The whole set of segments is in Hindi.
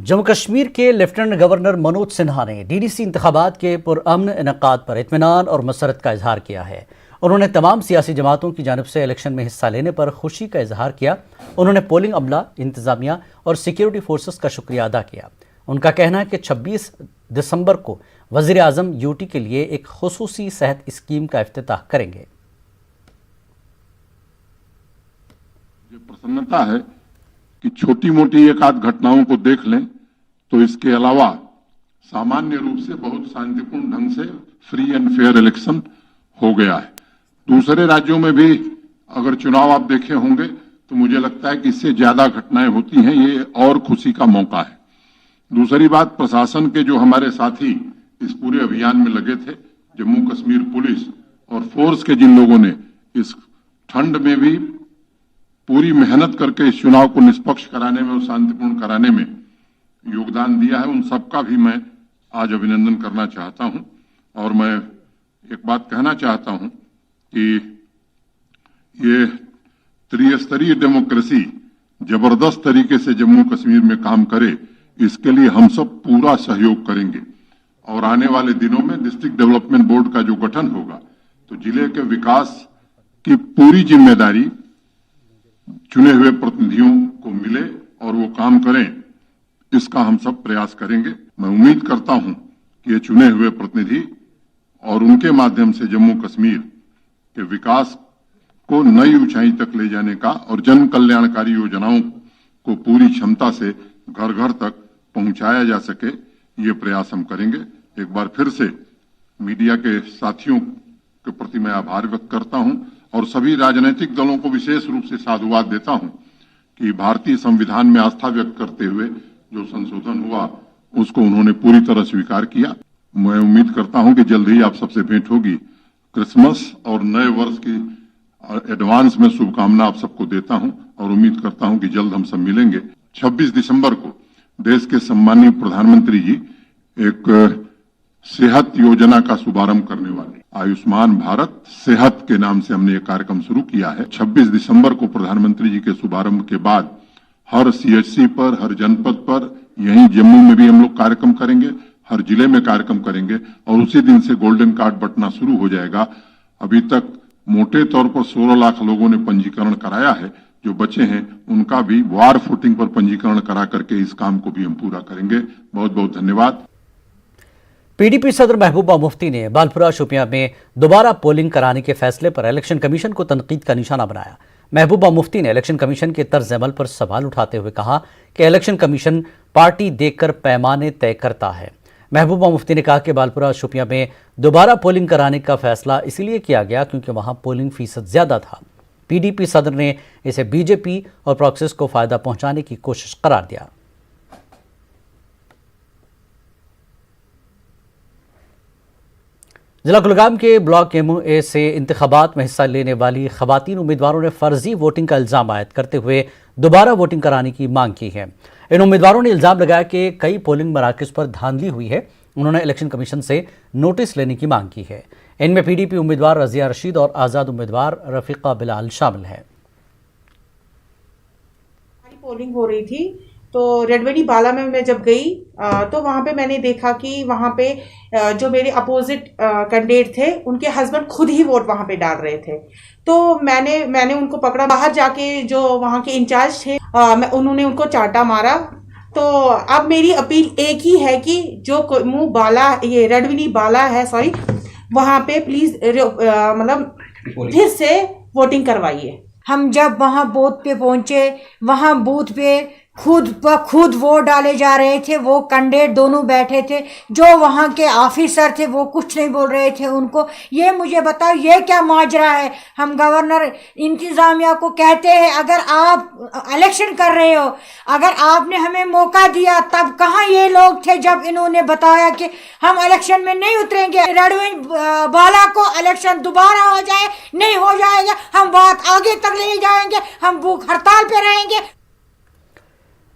जम्मू कश्मीर के लेफ्टिनेंट गवर्नर मनोज सिन्हा ने डीडीसी इंतखाबात के पुरअमन इनेकाद पर इत्मीनान और मसरत का इजहार किया है। उन्होंने तमाम सियासी जमातों की जानिब से इलेक्शन में हिस्सा लेने पर खुशी का इजहार किया। उन्होंने पोलिंग अमला, इंतजामिया और सिक्योरिटी फोर्सेस का शुक्रिया अदा किया। उनका कहना है कि 26 दिसंबर को वज़ीर आज़म यूटी के लिए एक खुसूसी सेहत स्कीम का इफ्तिताह करेंगे। प्रसन्नता है कि छोटी मोटी एक आध घटनाओं को देख लें तो इसके अलावा सामान्य रूप से बहुत शांतिपूर्ण ढंग से फ्री एंड फेयर इलेक्शन हो गया है। दूसरे राज्यों में भी अगर चुनाव आप देखे होंगे तो मुझे लगता है कि इससे ज्यादा घटनाएं होती हैं। ये और खुशी का मौका है। दूसरी बात, प्रशासन के जो हमारे साथी इस पूरे अभियान में लगे थे, जम्मू कश्मीर पुलिस और फोर्स के जिन लोगों ने इस ठंड में भी पूरी मेहनत करके इस चुनाव को निष्पक्ष कराने में और शांतिपूर्ण कराने में योगदान दिया है, उन सबका भी मैं आज अभिनंदन करना चाहता हूं। और मैं एक बात कहना चाहता हूं कि ये त्रिस्तरीय डेमोक्रेसी जबरदस्त तरीके से जम्मू कश्मीर में काम करे, इसके लिए हम सब पूरा सहयोग करेंगे। और आने वाले दिनों में डिस्ट्रिक्ट डेवलपमेंट बोर्ड का जो गठन होगा तो जिले के विकास की पूरी जिम्मेदारी चुने हुए प्रतिनिधियों को मिले और वो काम करें, इसका हम सब प्रयास करेंगे। मैं उम्मीद करता हूं कि ये चुने हुए प्रतिनिधि और उनके माध्यम से जम्मू कश्मीर के विकास को नई ऊंचाई तक ले जाने का और जन कल्याणकारी योजनाओं को पूरी क्षमता से घर घर तक पहुंचाया जा सके, ये प्रयास हम करेंगे। एक बार फिर से मीडिया के साथियों के प्रति मैं आभार व्यक्त करता हूं और सभी राजनीतिक दलों को विशेष रूप से साधुवाद देता हूं कि भारतीय संविधान में आस्था व्यक्त करते हुए जो संशोधन हुआ उसको उन्होंने पूरी तरह स्वीकार किया। मैं उम्मीद करता हूं कि जल्द ही आप सबसे भेंट होगी। क्रिसमस और नए वर्ष की एडवांस में शुभकामना आप सबको देता हूं और उम्मीद करता हूं कि जल्द हम सब मिलेंगे। 26 दिसंबर को देश के सम्मानीय प्रधानमंत्री जी एक सेहत योजना का शुभारंभ करने वाले, आयुष्मान भारत सेहत के नाम से हमने ये कार्यक्रम शुरू किया है। 26 दिसंबर को प्रधानमंत्री जी के शुभारंभ के बाद हर सीएचसी पर, हर जनपद पर, यहीं जम्मू में भी हम लोग कार्यक्रम करेंगे, हर जिले में कार्यक्रम करेंगे और उसी दिन से गोल्डन कार्ड बंटना शुरू हो जाएगा। अभी तक मोटे तौर पर 16 लाख लोगों ने पंजीकरण कराया है। जो बचे हैं उनका भी वार फुटिंग पर पंजीकरण करा करके इस काम को भी हम पूरा करेंगे। बहुत बहुत धन्यवाद। पीडीपी सदर महबूबा मुफ्ती ने बालपुरा शोपियां में दोबारा पोलिंग कराने के फैसले पर इलेक्शन कमीशन को तनकीद का निशाना बनाया। महबूबा मुफ्ती ने इलेक्शन कमीशन के तर्ज अमल पर सवाल उठाते हुए कहा कि इलेक्शन कमीशन पार्टी देखकर पैमाने तय करता है। महबूबा मुफ्ती ने कहा कि बालपुरा शोपियां में दोबारा पोलिंग कराने का फैसला इसलिए किया गया क्योंकि वहां पोलिंग फीसद ज्यादा था। पीडीपी सदर ने इसे बीजेपी और प्रॉक्सिस को फायदा पहुंचाने की कोशिश करार दिया। जिला कुलगाम के ब्लॉक एमओए से इंतखाबात में हिस्सा लेने वाली खवातीन उम्मीदवारों ने फर्जी वोटिंग का इल्जाम आयद करते हुए दोबारा वोटिंग कराने की मांग की है। इन उम्मीदवारों ने इल्जाम लगाया कि कई पोलिंग मराकज पर धांधली हुई है। उन्होंने इलेक्शन कमीशन से नोटिस लेने की मांग की है। इनमें पीडीपी उम्मीदवार रजिया रशीद और आज़ाद उम्मीदवार रफीका बिलाल शामिल हैं। पोलिंग हो रही थी तो रेडवेनी बाला में मैं जब गई तो वहाँ पे मैंने देखा कि वहाँ पे जो मेरे अपोजिट कैंडिडेट थे उनके हस्बैंड खुद ही वोट वहाँ पे डाल रहे थे। तो मैंने उनको पकड़ा। बाहर जाके जो वहाँ के इंचार्ज थे उन्होंने उनको चाटा मारा। तो अब मेरी अपील एक ही है कि जो मुँह बाला, ये रेडवेनी बाला है, सॉरी, वहाँ पे प्लीज मतलब फिर से वोटिंग करवाइए। हम जब वहाँ बूथ पे पहुंचे, वहाँ बूथ पे खुद वोट डाले जा रहे थे। वो कैंडिडेट दोनों बैठे थे, जो वहाँ के ऑफिसर थे वो कुछ नहीं बोल रहे थे उनको। ये मुझे बताओ ये क्या माजरा है। हम गवर्नर इंतजामिया को कहते हैं अगर आप इलेक्शन कर रहे हो, अगर आपने हमें मौका दिया तब कहाँ ये लोग थे जब इन्होंने बताया कि हम इलेक्शन में नहीं उतरेंगे। रेडवेनी बाला को इलेक्शन दोबारा हो जाए, नहीं हो जाएगा, हम बात आगे तक ले जाएंगे, हम भूख हड़ताल पे रहेंगे।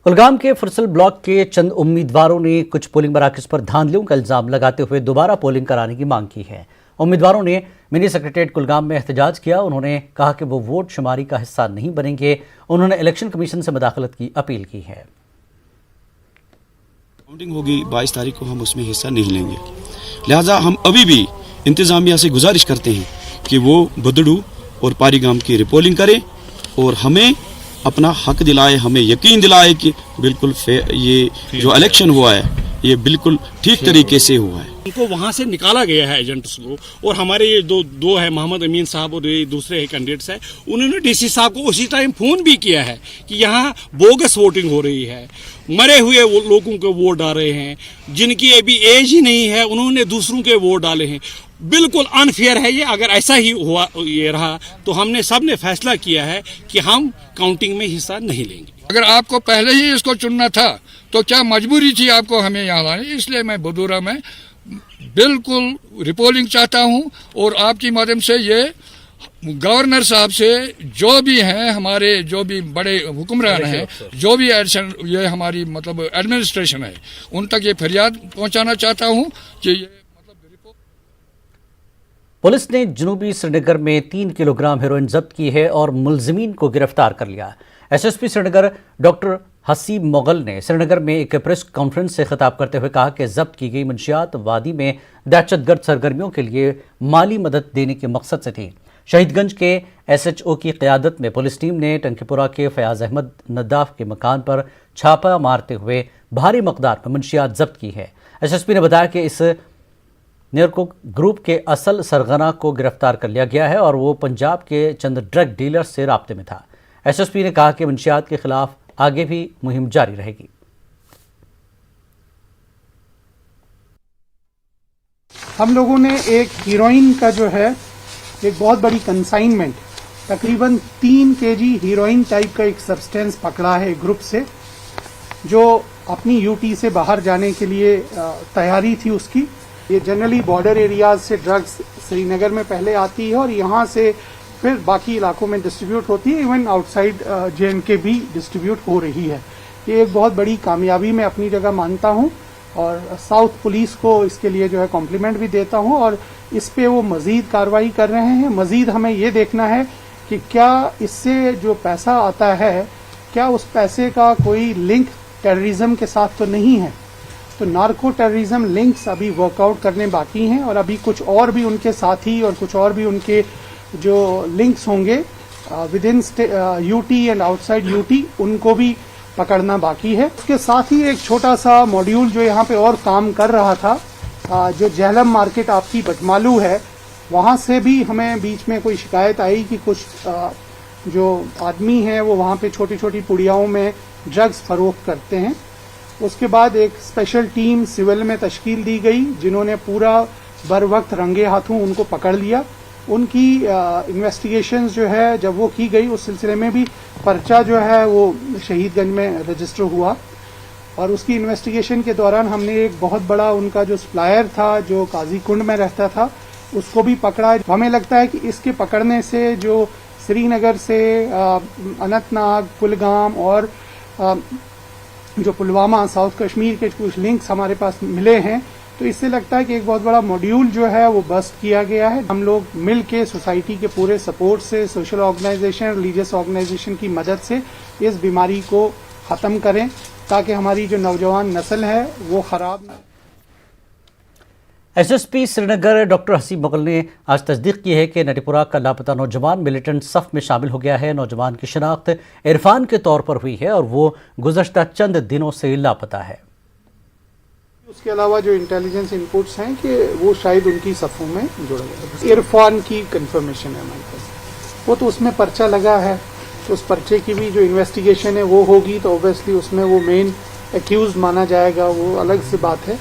कुलगाम के फुरसल ब्लॉक के चंद उम्मीदवारों ने कुछ पोलिंग मराकज पर धांधलियों का इल्जाम लगाते हुए दोबारा पोलिंग कराने की मांग की है। उम्मीदवारों ने मिनी सेक्रेटेरिएट कुलगाम में एहतजाज किया। उन्होंने कहा कि वो वोट शुमारी का हिस्सा नहीं बनेंगे। उन्होंने इलेक्शन कमीशन से मुदाखलत की अपील की है। काउंटिंग होगी 22 तारीख को, हम उसमें हिस्सा नहीं लेंगे। लिहाजा हम अभी भी इंतज़ामिया से गुजारिश करते हैं कि वो बदड़ू और पारीगाम की रिपोलिंग करे और हमें अपना हक दिलाए, हमें यकीन दिलाए कि बिल्कुल ये जो इलेक्शन हुआ है ये बिल्कुल ठीक तरीके से हुआ है। उनको वहां से निकाला गया है एजेंट्स को, और हमारे ये दो है मोहम्मद अमीन साहब और ये दूसरे कैंडिडेट्स हैं, उन्होंने डीसी साहब को उसी टाइम फोन भी किया है कि यहाँ बोगस वोटिंग हो रही है, मरे हुए लोगों के वोट डाल रहे हैं, जिनकी अभी एज ही नहीं है उन्होंने दूसरों के वोट डाले हैं, बिल्कुल अनफेयर है ये। अगर ऐसा ही हुआ ये रहा तो हमने सबने फैसला किया है कि हम काउंटिंग में हिस्सा नहीं लेंगे। अगर आपको पहले ही इसको चुनना था तो क्या मजबूरी थी आपको हमें यहाँ लाने? इसलिए मैं बदूरा में बिल्कुल रिपोलिंग चाहता हूँ और आपकी माध्यम से ये गवर्नर साहब से जो भी हैं हमारे, जो भी बड़े हुक्मरान हैं, जो भी ये हमारी मतलब एडमिनिस्ट्रेशन है, उन तक ये फरियाद पहुँचाना चाहता हूँ कि ये पुलिस ने जनूबी श्रीनगर में 3 किलोग्राम हेरोइन जब्त की है और मुलजिमीन को गिरफ्तार कर लिया। एसएसपी श्रीनगर डॉक्टर हसीब मोगल ने श्रीनगर में एक प्रेस कॉन्फ्रेंस से खिताब करते हुए कहा कि जब्त की गई मंशियात वादी में दहशतगर्द सरगर्मियों के लिए माली मदद देने के मकसद से थी। शहीदगंज के एसएचओ की क़यादत में पुलिस टीम ने टंकीपुरा के फयाज अहमद नद्दाफ के मकान पर छापा मारते हुए भारी मकदार में मंशियात जब्त की है। एसएसपी ने बताया कि इस नेरको ग्रुप के असल सरगना को गिरफ्तार कर लिया गया है और वो पंजाब के चंद ड्रग डीलर्स से राब्ते में था। एसएसपी ने कहा कि मंशियात के खिलाफ आगे भी मुहिम जारी रहेगी। हम लोगों ने एक हीरोइन का जो है एक बहुत बड़ी कंसाइनमेंट, तकरीबन 3 केजी हीरोइन टाइप का एक सब्सटेंस पकड़ा है ग्रुप से, जो अपनी यूटी से बाहर जाने के लिए तैयारी थी उसकी। ये जनरली बॉर्डर एरियाज से ड्रग्स श्रीनगर में पहले आती है और यहाँ से फिर बाकी इलाकों में डिस्ट्रीब्यूट होती है, इवन आउटसाइड JNK भी डिस्ट्रीब्यूट हो रही है। ये एक बहुत बड़ी कामयाबी मैं अपनी जगह मानता हूँ और साउथ पुलिस को इसके लिए जो है कॉम्प्लीमेंट भी देता हूँ और इस पे वो मजीद कार्रवाई कर रहे हैं। मजीद हमें ये देखना है कि क्या इससे जो पैसा आता है, क्या उस पैसे का कोई लिंक टेररिज्म के साथ तो नहीं है। तो नार्को टेररिज्म लिंक्स अभी वर्कआउट करने बाकी हैं और अभी कुछ और भी उनके साथी और कुछ और भी उनके जो लिंक्स होंगे with in UT and outside UT, उनको भी पकड़ना बाकी है। उसके साथ ही एक छोटा सा मॉड्यूल जो यहाँ पे और काम कर रहा था, जो जहलम मार्केट आपकी बटमालू है, वहाँ से भी हमें बीच में कोई शिकायत आई कि कुछ जो आदमी हैं वो वहाँ पे छोटी छोटी पुड़ियाओं में ड्रग्स फरोख्त करते हैं। उसके बाद एक स्पेशल टीम सिविल में तश्कील दी गई जिन्होंने पूरा बर वक्त रंगे हाथों उनको पकड़ लिया। उनकी इन्वेस्टिगेशंस जो है जब वो की गई, उस सिलसिले में भी पर्चा जो है वो शहीदगंज में रजिस्टर हुआ और उसकी इन्वेस्टिगेशन के दौरान हमने एक बहुत बड़ा उनका जो सप्लायर था जो काजी कुंड में रहता था उसको भी पकड़ा। हमें लगता है कि इसके पकड़ने से जो श्रीनगर से अनंतनाग, कुलगाम और जो पुलवामा, साउथ कश्मीर के कुछ लिंक्स हमारे पास मिले हैं, तो इससे लगता है कि एक बहुत बड़ा मॉड्यूल जो है वो बस्ट किया गया है। हम लोग मिल के सोसाइटी के पूरे सपोर्ट से, सोशल ऑर्गेनाइजेशन, रिलीजियस ऑर्गेनाइजेशन की मदद से इस बीमारी को ख़त्म करें ताकि हमारी जो नौजवान नस्ल है वो ख़राब न। एसएसपी श्रीनगर डॉक्टर हसीब मोगल ने आज तस्दीक की है कि नटीपुरा का लापता नौजवान मिलिटेंट सफ में शामिल हो गया है। नौजवान की शिनाख्त इरफान के तौर पर हुई है और वो गुज़श्ता चंद दिनों से लापता है। उसके अलावा जो इंटेलिजेंस इनपुट्स हैं कि वो शायद उनकी सफ़ों में जुड़ गए। इरफान की कंफर्मेशन है हमारे पास, वो तो उसमें पर्चा लगा है, तो उस पर्चे की भी जो इन्वेस्टिगेशन है वो होगी, तो ऑब्वियसली उसमें वो मेन एक्यूज माना जाएगा, वो अलग सी बात है।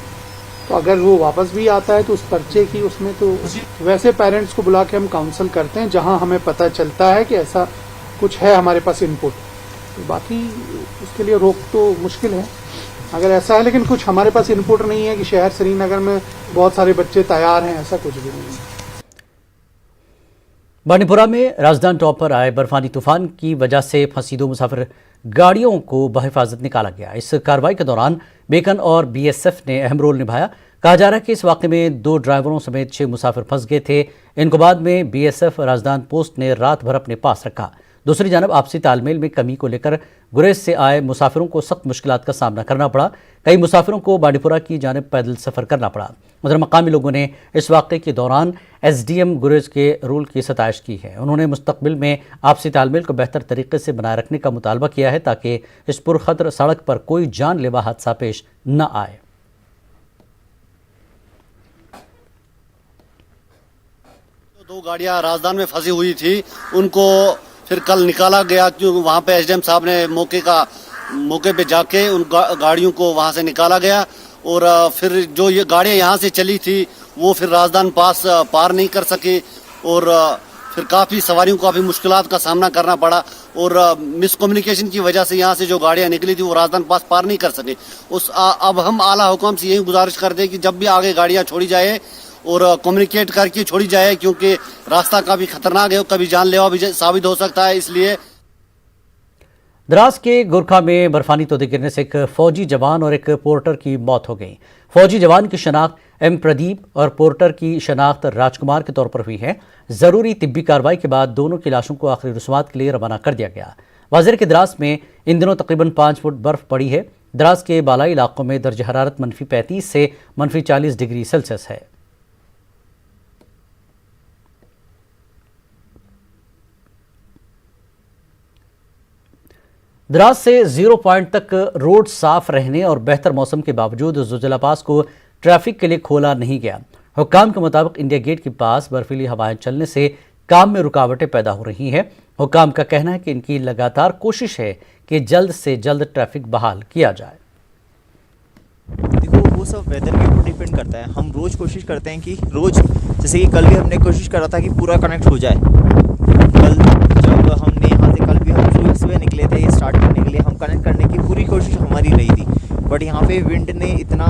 तो अगर वो वापस भी आता है तो उस पर्चे की उसमें तो वैसे पेरेंट्स को बुला के हम काउंसल करते हैं जहां हमें पता चलता है कि ऐसा कुछ है हमारे पास इनपुट, तो बाकी उसके लिए रोक तो मुश्किल है अगर ऐसा है। लेकिन कुछ हमारे पास इनपुट नहीं है कि शहर श्रीनगर में बहुत सारे बच्चे तैयार हैं, ऐसा कुछ भी नहीं है। बानीपुरा में राजधान टॉप पर आए बर्फानी तूफान की वजह से फंसी 2 मुसाफिर गाड़ियों को बहिफाजत निकाला गया। इस कार्रवाई के दौरान बेकन और बीएसएफ ने अहम रोल निभाया। कहा जा रहा है कि इस वाक़े में 2 ड्राइवरों समेत 6 मुसाफिर फंस गए थे। इनको बाद में बीएसएफ राजधान पोस्ट ने रात भर अपने पास रखा। दूसरी जानब आपसी तालमेल में कमी को लेकर गुरेज से आए मुसाफिरों को सख्त मुश्किलात का सामना करना पड़ा। कई मुसाफिरों को बांडीपुरा की जानिब पैदल सफ़र करना पड़ा। उधर मकामी लोगों ने इस वाक़े के दौरान SDM गुरेज के रूल की सताइश की है। उन्होंने मुस्तकबिल में आपसी तालमेल को बेहतर तरीके से बनाए रखने का मुतालबा किया है ताकि इस पुरखतर सड़क पर कोई जानलेवा हादसा पेश न आए। दो गाड़ियां राजधानी में फंसी हुई थी, उनको फिर कल निकाला गया क्योंकि वहां पे SDM साहब ने मौके पे जाके उन गाड़ियों को वहां से निकाला गया और फिर जो ये गाड़ियां यहां से चली थी वो फिर राजधानी पास पार नहीं कर सके और फिर काफ़ी सवारियों को काफ़ी मुश्किलात का सामना करना पड़ा और मिसकम्युनिकेशन की वजह से यहाँ से जो गाड़ियाँ निकली थी वो राजधानी पास पार नहीं कर सके। अब हम आला हुकाम से यही गुजारिश करते हैं कि जब भी आगे गाड़ियाँ छोड़ी जाए और कम्युनिकेट करके छोड़ी जाए क्योंकि रास्ता काफ़ी खतरनाक है, कभी जानलेवा भी साबित हो सकता है। इसलिए द्रास के गोरखा में बर्फानी तोदे गिरने से एक फौजी जवान और एक पोर्टर की मौत हो गई। फौजी जवान की शनाख्त M प्रदीप और पोर्टर की शनाख्त राजकुमार के तौर पर हुई है। जरूरी तिब्बी कार्रवाई के बाद दोनों की लाशों को आखिरी रसूमात के लिए रवाना कर दिया गया। वाज़ेर के द्रास में इन दिनों तकरीबन 5 फुट बर्फ पड़ी है। द्रास के बालाई इलाकों में दर्ज हरारत -35 से -40 डिग्री सेल्सियस है। द्रास से 0 पॉइंट तक रोड साफ रहने और बेहतर मौसम के बावजूद ज़ुजला पास को ट्रैफिक के लिए खोला नहीं गया। हुक्काम के मुताबिक इंडिया गेट के पास बर्फीली हवाएं चलने से काम में रुकावटें पैदा हो रही हैं। हुक्काम का कहना है कि इनकी लगातार कोशिश है कि जल्द से जल्द ट्रैफिक बहाल किया जाए। देखो वो सब वेदर के ऊपर डिपेंड करता है। हम रोज़ कोशिश करते हैं कि रोज़, जैसे कि कल भी हमने कोशिश करा था कि पूरा कनेक्ट हो जाए। कल जब हमने यहाँ से, कल भी हम सुबह निकले थे स्टार्ट करने के लिए, हम कनेक्ट करने की पूरी कोशिश हमारी रही थी, बट यहाँ पे विंड ने इतना,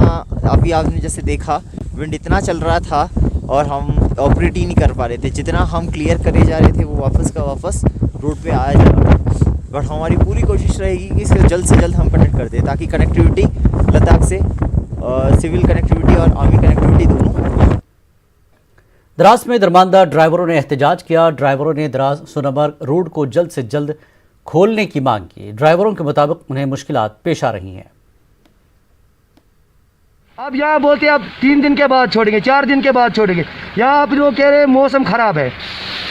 अभी आपने जैसे देखा विंड इतना चल रहा था और हम ऑपरेट ही नहीं कर पा रहे थे। जितना हम क्लियर करे जा रहे थे वो वापस का वापस रोड पे आया जा रहा था। बट हमारी पूरी कोशिश रहेगी कि इसको जल्द से जल्द हम कनेक्ट कर दें ताकि कनेक्टिविटी लद्दाख से सिविल कनेक्टिविटी और आर्मी कनेक्टिविटी दोनों। द्रास में दरमानदार ड्राइवरों ने एहतजाज किया। ड्राइवरों ने द्रास सोनामर्ग रोड को जल्द से जल्द खोलने की मांग की। ड्राइवरों के मुताबिक उन्हें मुश्किलात पेश आ रही हैं। अब यहाँ बोलते हैं अब 3 दिन के बाद छोड़ेंगे, 4 दिन के बाद छोड़ेंगे। यहाँ आप लोग कह रहे हैं मौसम ख़राब है।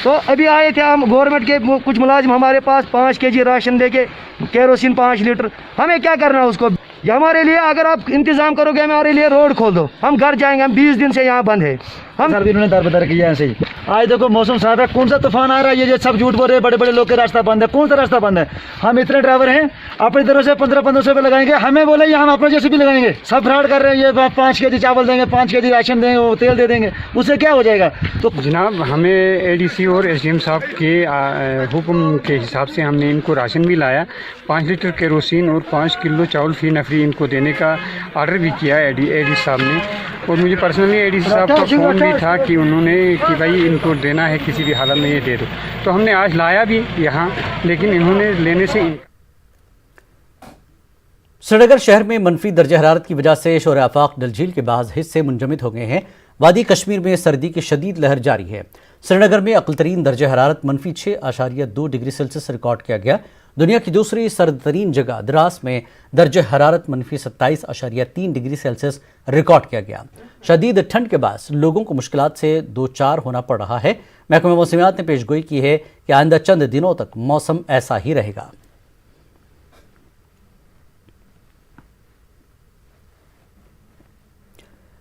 तो अभी आए थे हम गवर्नमेंट के कुछ मुलाजिम हमारे पास 5 kg राशन दे के, केरोसिन 5 लीटर। हमें क्या करना है उसको? ये हमारे लिए अगर आप इंतज़ाम करोगे हमारे लिए रोड खोल दो, हम घर जाएंगे। हम 20 दिन से यहाँ बंद है। हम सर भी उन्होंने दरबदर किया ऐसे ही। आज देखो मौसम साफ है, कौन सा तूफान आ रहा है, ये सब झूठ बोल रहे हैं, बड़े बड़े लोग के रास्ता बंद है। कौन सा रास्ता बंद है? हम इतने ड्राइवर हैं, अपनी तरफ से 1500 रुपये लगाएंगे। हमें बोले ये हम अपने जैसे भी लगाएंगे। सब फ्रॉड कर रहे हैं। ये 5 kg चावल देंगे, 5 kg राशन देंगे, वो तेल दे देंगे, उससे क्या हो जाएगा? तो जनाब हमें ADC और SDM साहब के हुक्म के हिसाब से हमने इनको राशन भी लाया, 5 लीटर केरोसिन और 5 किलो चावल फी नफरी इनको देने का ऑर्डर भी किया ADC साहब ने। और मुझे पर्सनली ADC साहब का फ़ोन भी था कि उन्होंने कि भाई इनको देना है, किसी भी हालत में ये दे दो। तो हमने आज लाया भी यहाँ, लेकिन इन्होंने लेने से श्रीनगर शहर में मनफी दर्जा हरारत की वजह से शोर आफाक डल झील के बाज़ हिस्से मुंजमद हो गए हैं। वादी कश्मीर में सर्दी की शदीद लहर जारी है। श्रीनगर में अक़लतरीन दर्जा हरारत -6.2 डिग्री सेल्सियस रिकॉर्ड किया गया। दुनिया की दूसरी सर्द तरीन जगह द्रास में दर्जा हरारत -27.3 डिग्री सेल्सियस रिकॉर्ड किया गया। शदीद ठंड के बाद लोगों को मुश्किलात से दो चार होना पड़ रहा है। महकमा मौसमियात ने पेशगोई की है कि आइंदा चंद दिनों तक मौसम ऐसा ही रहेगा।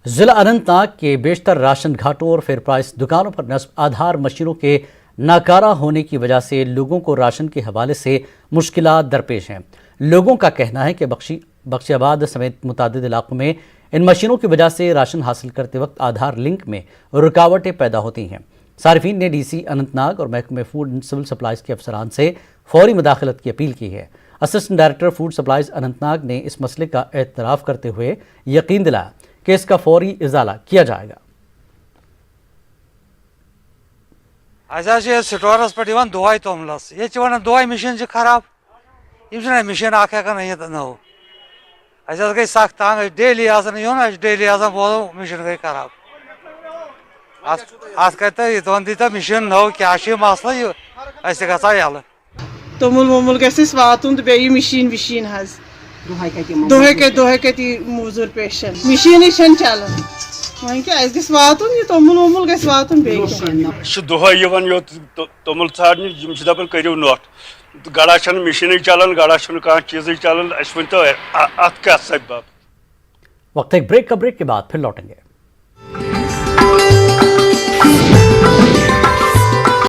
जिला अनंतनाग के बेशतर राशन घाटों और फेयर प्राइस दुकानों पर नस्ब आधार मशीनों के नाकारा होने की वजह से लोगों को राशन के हवाले से मुश्किलात दरपेश हैं। लोगों का कहना है कि बख्शियाबाद समेत मुतादिद इलाकों में इन मशीनों की वजह से राशन हासिल करते वक्त आधार लिंक में रुकावटें पैदा होती हैं। सारिफीन ने DC अनंतनाग और महकमे फूड एंड सिविल सप्लाइज के अफसरान से फौरी मुदाखलत की अपील की है। Assistant director food supplies Anantnag ने इस मसले का एतराफ़ करते हुए यकीन दिलाया कि इसका फौरी इजाला किया जाएगा। स्टोरस पे दुआई तोमलस ये दुआई मशीन खराब यह मशीन अख नो गई सख्त तंग डेली यून डेली बोलो मशीन गई खराब अत कर दीता मशीन नो क्या मसला यह ग यल तोमुल वोमुल गैस वातुन तो बे मशीन विशीन हज दोहे कति मोजूर पेशन मशीन चलान वह क्या गस वातुन ये तोमुल वोमुल गस वातुन बे दोहे योत तोमुल छाड़ने दपान करियो नोट गड़ा मशीन चलान गड़ा कह चीज चलान अस वन तो अत क्या सबब। वक्त एक ब्रेक का, ब्रेक के बाद फिर लौटेंगे।